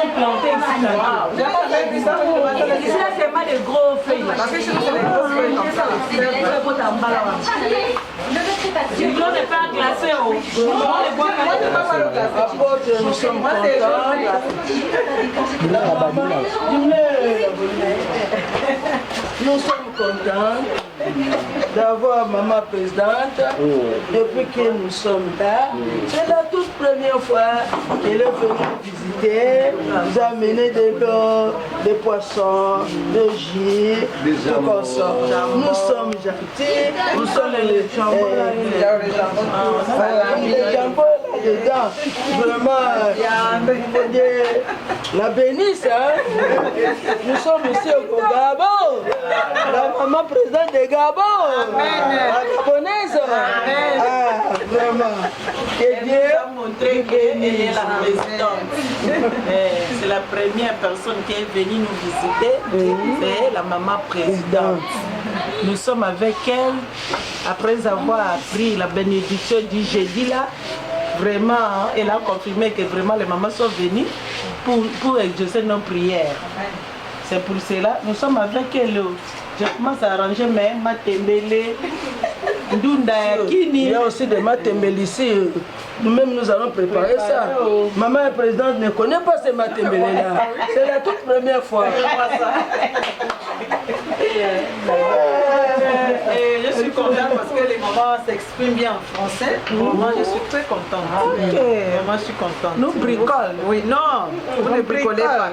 sont plantés ici. Ici, là, c'est pas des gros feuilles. Parce que chez nous, c'est des grosses feuilles comme ça. L'eau n'est pas glacée. Nous sommes contents d'avoir maman présidente depuis que nous sommes là. C'est la toute première fois qu'elle est venue nous visiter, nous a amené de l'eau, des poissons, des jus, tout comme ça. Nous sommes gentils, nous sommes les jambons là-dedans. Vraiment, la bénisse, hein? Nous sommes ici au Gabon, la maman présidente de Gabon, la gabonaise. Ah, vraiment. Et Dieu montrer qu'elle est la présidente. C'est la première personne qui est venue nous visiter, c'est la maman présidente. Nous sommes avec elle, après avoir appris la bénédiction du jeudi là. Vraiment, elle a confirmé que vraiment les mamans sont venues pour exaucer nos prières. C'est pour cela, nous sommes avec elle. Je commence à arranger mes matembele, ndunda kini. Il y a aussi des matembele ici. Nous-mêmes, nous allons préparer ça. Maman la présidente ne connaît pas ces matembele là. C'est la toute première fois. Et je suis contente parce que les mamans s'expriment bien en français. Moi, je suis très contente. Moi, je suis contente. Nous bricolons. Oui, non, vous ne bricolez pas.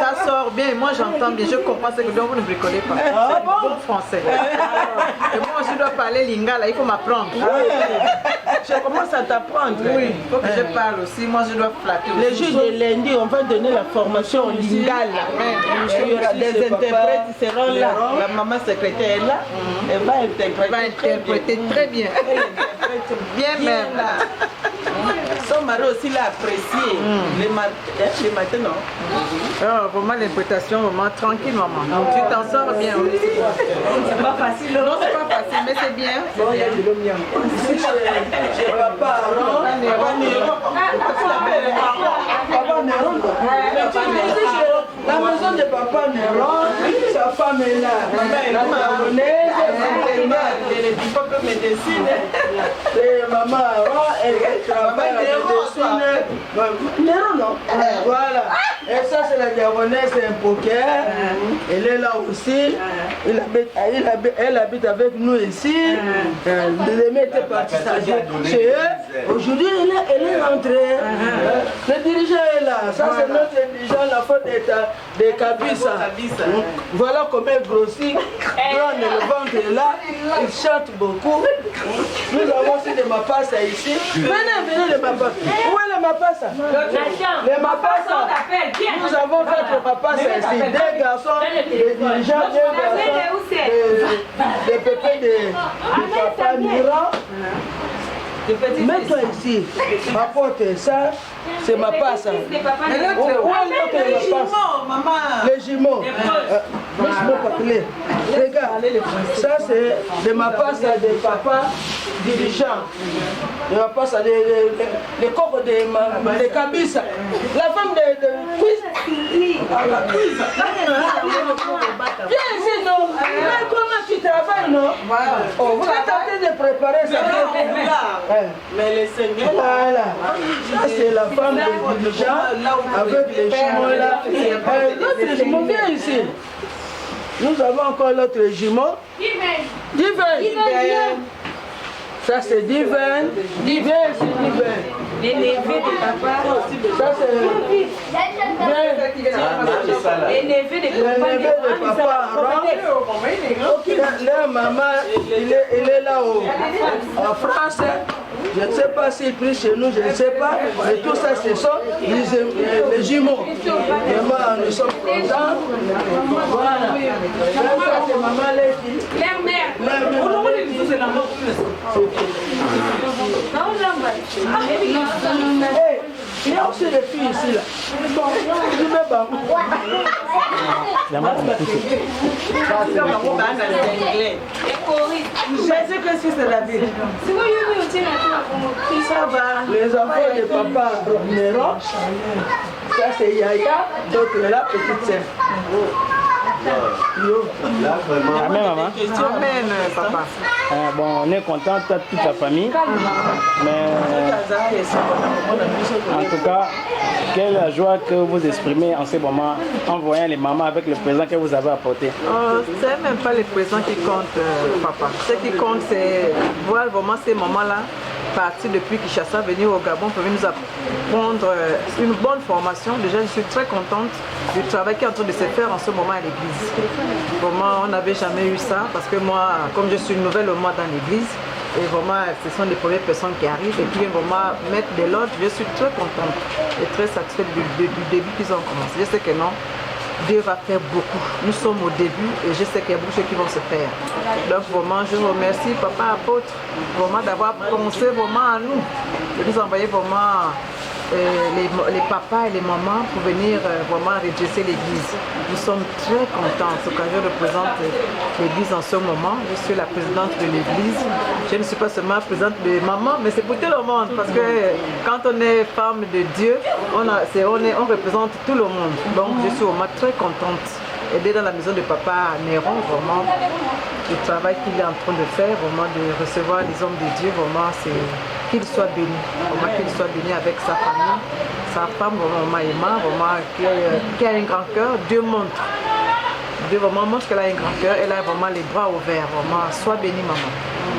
Ça sort bien. Moi, j'entends bien. Je comprends ce que vous ne bricolez pas. C'est bon français. Et moi, je dois parler lingala. Il faut m'apprendre. Je commence à t'apprendre. Oui, il faut que je parle aussi. Moi, je dois flatter. Les jours de lundi, on va donner la formation lingala. Il y aura des interprètes qui seront là. La maman secrétaire est là. Elle va interpréter très bien. Elle interprète bien même. Son mari aussi l'a apprécié. Les matins, non? Vraiment l'interprétation, vraiment tranquille, maman. Tu t'en sors bien aussi. C'est pas facile. Non, c'est pas facile, mais c'est bien. Papa Néron. La maison de Papa Néron, sa femme est là. La gabonaise, les diplômes de médecine. et maman elle travaille à la médecine. Néron, non? Voilà. Et ça, c'est la gabonaise, c'est un poker. Elle est là aussi. Elle habite avec nous ici. Les mecs étaient partis chez eux. Aujourd'hui, elle est rentrée. Le dirigeant est là. Ça, c'est notre dirigeant, la faute de Kabisa. Voilà comment elle grossit. Le ventre est là. Il chante beaucoup. Nous avons aussi des mapassa ici. Venez, les mapassa. Où est les mapassa? Les mapassa. Nous avons 4 mapassa ici. Des garçons, des dirigeants, des garçons, des pépés de Papa Mira. Mets-toi ici, apporte ça, c'est ma passe. Où est l'autre maman? Les jumeaux. Laisse-moi parler. Regarde, ça c'est de ma passe de papa dirigeant. De ma passe de coco de Kabisa. La femme de Quiz. Viens ici, non? Mais comment tu travailles, non? Oh, vous êtes en train de préparer ça. Mais les seigneurs. Voilà. Ça, c'est la femme de dirigeant avec les jumeaux là. L'autre jumeau, viens ici. Nous avons encore l'autre jumeau. Divin. Ça, c'est Divin. Viens ici, Divin. Les neveux de papa. Ça, c'est. Les neveux de papa. Leur maman, il est là en France. Je ne sais pas s'il prie chez nous, je ne sais pas. Mais tout ça, ce sont les jumeaux. Vraiment, nous sommes contents. Voilà. Ça, c'est maman Léti. Leur mère. Il y a aussi des filles ici là. Bon, je dis même pas. Je sais que c'est la ville. Ça va. Les enfants de papa Néron, ça c'est Yaya, d'autres la petite sœur. Amen, maman. Amen, papa. Bon, on est content, toute la famille. Mais en tout cas, quelle joie que vous exprimez en ce moment en voyant les mamans avec le présent que vous avez apporté. C'est même pas le présent qui compte, papa. Ce qui compte, c'est voir vraiment ces mamans-là partir depuis Kinshasa, venir au Gabon pour venir nous apprendre une bonne formation. Déjà, je suis très contente du travail qui est en train de se faire en ce moment à l'église. Vraiment, on n'avait jamais eu ça parce que moi, comme je suis nouvelle au mois dans l'église, et vraiment, ce sont les premières personnes qui arrivent et qui viennent vraiment mettre de l'ordre. Je suis très contente et très satisfaite du début qu'ils ont commencé. Je sais que non, Dieu va faire beaucoup. Nous sommes au début et je sais qu'il y a beaucoup de choses qui vont se faire. Donc vraiment, je vous remercie, papa apôtre, vraiment d'avoir pensé vraiment à nous, de nous envoyer vraiment les papas et les mamans pour venir vraiment redresser l'église. Nous sommes très contents. En tout cas, je représente l'église en ce moment. Je suis la présidente de l'église. Je ne suis pas seulement présidente de maman, mais c'est pour tout le monde. Parce que quand on est femme de Dieu, on représente tout le monde. Donc je suis vraiment très contente. Aider dans la maison de papa Néron, vraiment, le travail qu'il est en train de faire, vraiment de recevoir les hommes de Dieu, vraiment, c'est qu'il soit béni, vraiment qu'il soit béni avec sa famille, sa femme, vraiment, Emma, vraiment, qui a un grand cœur. Dieu montre. Dieu vraiment montre qu'elle a un grand cœur, elle a vraiment les bras ouverts, vraiment, sois bénie maman.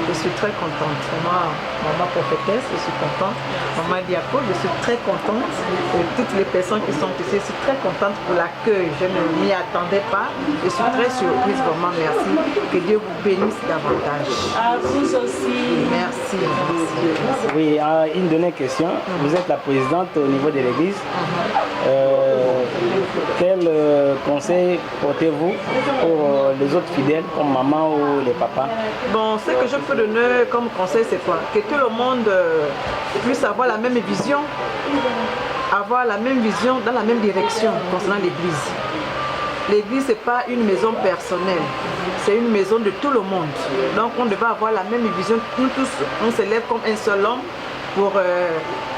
Je suis très contante, vraiment, maman prophétesse, je suis contente, maman diaco, je suis très contente, et toutes les personnes qui sont ici, je suis très contente pour l'accueil, je ne m'y attendais pas, je suis très surprise, vraiment, merci, que Dieu vous bénisse davantage. À vous aussi. Merci, merci. Oui, une dernière question, vous êtes la présidente au niveau de l'église. Quel conseil portez-vous pour les autres fidèles comme maman ou les papas? Bon, ce que je peux donner comme conseil, c'est quoi? Que tout le monde puisse avoir la même vision, dans la même direction concernant l'église. L'église, ce n'est pas une maison personnelle, c'est une maison de tout le monde. Donc on devait avoir la même vision. Nous tous, on se lève comme un seul homme pour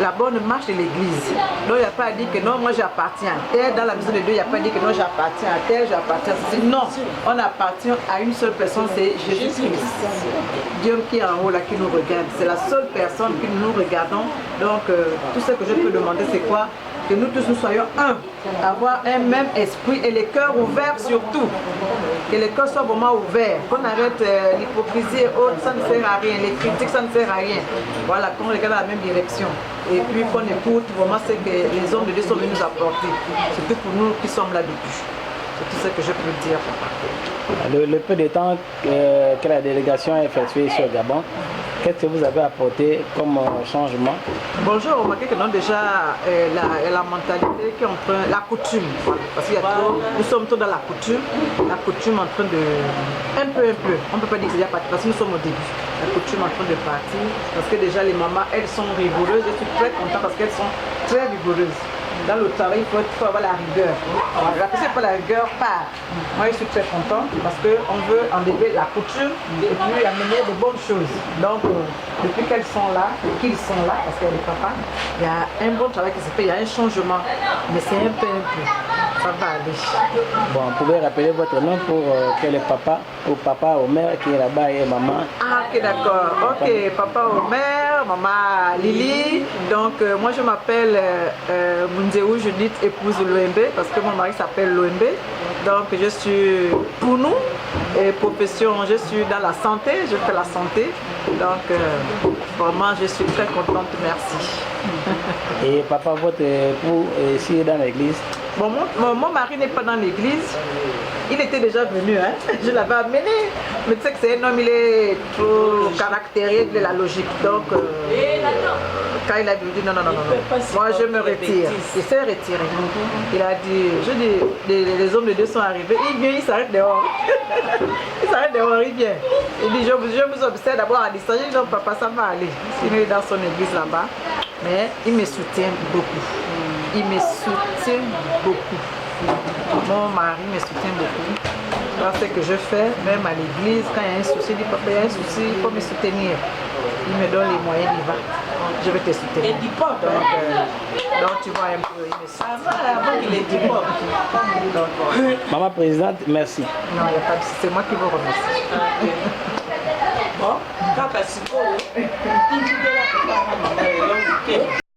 la bonne marche de l'église. Donc il n'y a pas à dire que non, moi j'appartiens à tel. Dans la maison de Dieu, il n'y a pas à dire que non, j'appartiens à tel, j'appartiens à tel. Non, on appartient à une seule personne, c'est Jésus-Christ. Dieu qui est en haut là, qui nous regarde. C'est la seule personne que nous regardons. Donc tout ce que je peux demander, c'est quoi? Que nous tous nous soyons un, avoir un même esprit et les cœurs ouverts surtout. Que les cœurs soient vraiment ouverts, qu'on arrête l'hypocrisie et autres, ça ne sert à rien, les critiques ça ne sert à rien. Voilà, qu'on regarde dans la même direction. Et puis qu'on écoute vraiment ce que les hommes de Dieu sont venus nous apporter. Surtout pour nous qui sommes là depuis. C'est tout ce que je peux dire, papa. Le peu de temps que la délégation a effectué sur Gabon, qu'est-ce que vous avez apporté comme changement? Bonjour, remarquez que non, déjà la mentalité qui est en train, la coutume, voilà, parce qu'il y a trop, nous sommes tous dans la coutume en train de, un peu, on ne peut pas dire que c'est déjà parti, parce que nous sommes au début, la coutume en train de partir, parce que déjà les mamans, elles sont rigoureuses, je suis très contente parce qu'elles sont très rigoureuses. Dans le travail, il faut avoir la rigueur. La personne pas la rigueur part. Moi, je suis très contente parce qu'on veut enlever la coutume et puis amener de bonnes choses. Donc, depuis qu'elles sont là, qu'ils sont là, parce qu'il y a les papas, il y a un bon travail qui se fait, il y a un changement. Mais c'est un peu. Ça va aller. Bon, vous pouvez rappeler votre nom pour que le papa ou mère qui est là-bas et maman. Ah, ok, d'accord. Ok, papa Omer, maman Lily. Donc, moi, je m'appelle Munzeou Judith, épouse Loembe, parce que mon mari s'appelle Loembe. Donc, je suis pour nous, et profession, je suis dans la santé, je fais la santé. Donc, vraiment, je suis très contente, merci. Et papa, votre époux ici dans l'église? Bon, mon mari n'est pas dans l'église. Il était déjà venu, hein? Je l'avais amené. Mais tu sais que c'est un homme, il est trop caractériel de la logique. Donc, quand il a dit non, moi je me retire. Il s'est retiré. Il a dit, je dis, les hommes de Dieu sont arrivés. Il vient, il s'arrête dehors. Il s'arrête dehors, il vient. Il dit, je vous observe d'abord à distance. Je dis, non, papa, ça va aller. Il est dans son église là-bas. Mais il me soutient beaucoup. il me soutient beaucoup. Mon mari me soutient beaucoup. Dans ce que je fais, même à l'église, quand il y a un souci, il dit papa, il y a un souci, il faut me soutenir. Il me donne les moyens, il va. Je vais te soutenir. Et du pop, Donc tu vois un peu, il me soutient. avant qu'il ait du pop. Donc, voilà. Maman présidente, merci. Non, il n'y a pas de souci, c'est moi qui vous remercie. Bon, kaka sikoyo